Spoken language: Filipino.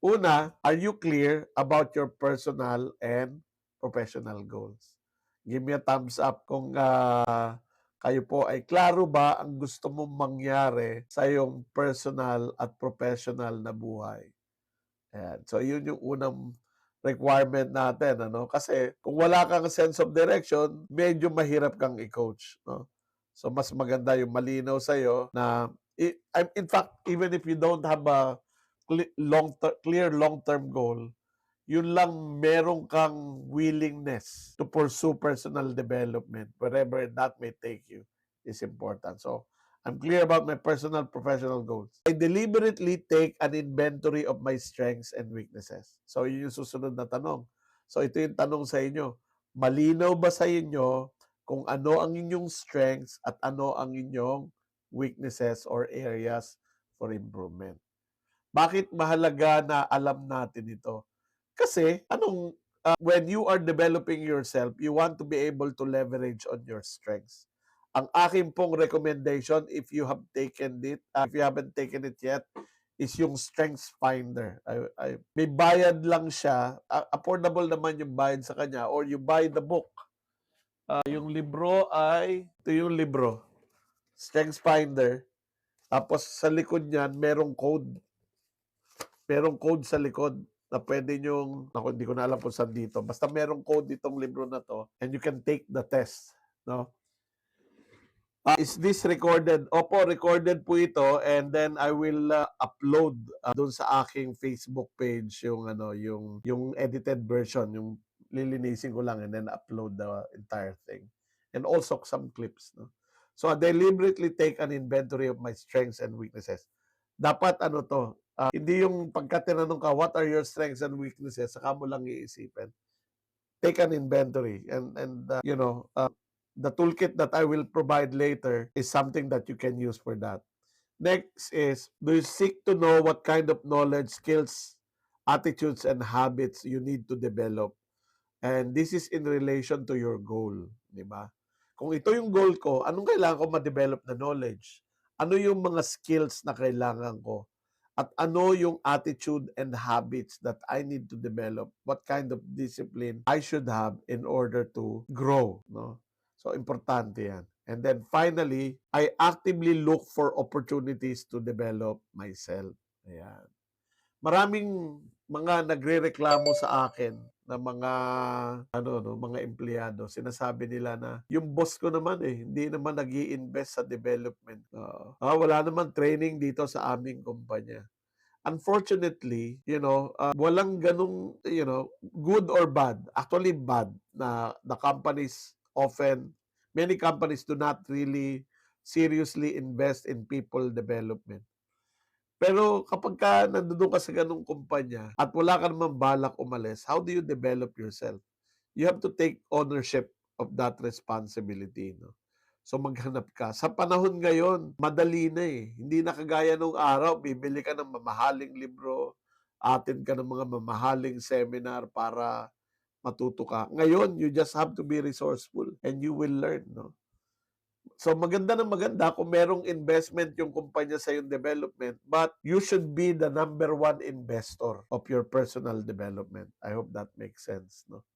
Una, are you clear about your personal and professional goals? Give me a thumbs up kung kayo po ay klaro ba ang gusto mong mangyari sa iyong personal at professional na buhay. Ayan. So, yun yung unang requirement natin. Ano? Kasi kung wala kang sense of direction, medyo mahirap kang i-coach. No? So, mas maganda yung malinaw sa'yo na, in fact, even if you don't have a clear long-term goal, yun lang meron kang willingness to pursue personal development, wherever that may take you, is important. So, I'm clear about my personal professional goals. I deliberately take an inventory of my strengths and weaknesses. So, yun yung susunod na tanong. So, ito yung tanong sa inyo. Malinaw ba sa inyo kung ano ang inyong strengths at ano ang inyong weaknesses or areas for improvement? Bakit mahalaga na alam natin ito? Kasi when you are developing yourself, you want to be able to leverage on your strengths. Ang akin pong recommendation, if you have taken it, if you haven't taken it yet, is yung Strengths Finder. May bayad lang siya. Affordable naman yung bayad sa kanya, or you buy the book. Yung libro ito yung libro, Strengths Finder. Tapos sa likod niyan, merong code. Merong code sa likod na pwede nyong, ako, hindi ko na alam kung saan dito. Basta merong code ditong libro na to and you can take the test. No? Is this recorded? Opo, recorded po ito, and then I will upload doon sa aking Facebook page yung edited version, yung lilinisin ko lang and then upload the entire thing. And also some clips. No? So I deliberately take an inventory of my strengths and weaknesses. Dapat hindi yung pagka tinanong ka, what are your strengths and weaknesses, saka mo lang iisipin. Take an inventory and the toolkit that I will provide later is something that you can use for that. Next is, do you seek to know what kind of knowledge, skills, attitudes, and habits you need to develop? And this is in relation to your goal, di ba? Kung ito yung goal ko, anong kailangan ko ma-develop na knowledge? Ano yung mga skills na kailangan ko? At ano yung attitude and habits that I need to develop? What kind of discipline I should have in order to grow, no? So, importante yan. And then finally, I actively look for opportunities to develop myself. Ayan. Maraming mga nagrereklamo sa akin na mga empleyado. Sinasabi nila na yung boss ko naman hindi naman nag-i-invest sa development. Wala naman training dito sa aming kumpanya. Unfortunately, walang ganung, good or bad. Actually bad na the companies many companies do not really seriously invest in people development. Pero kapag nandoon ka sa ganung kumpanya at wala ka namang balak umalis, how do you develop yourself? You have to take ownership of that responsibility, no? So maghanap ka. Sa panahon ngayon, madali na Hindi na kagaya nung araw, bibili ka ng mamahaling libro, attend ka ng mga mamahaling seminar para matuto ka. Ngayon, you just have to be resourceful and you will learn, no? So maganda na maganda kung merong investment yung kumpanya sa yung development, but you should be the number one investor of your personal development. I hope that makes sense, no?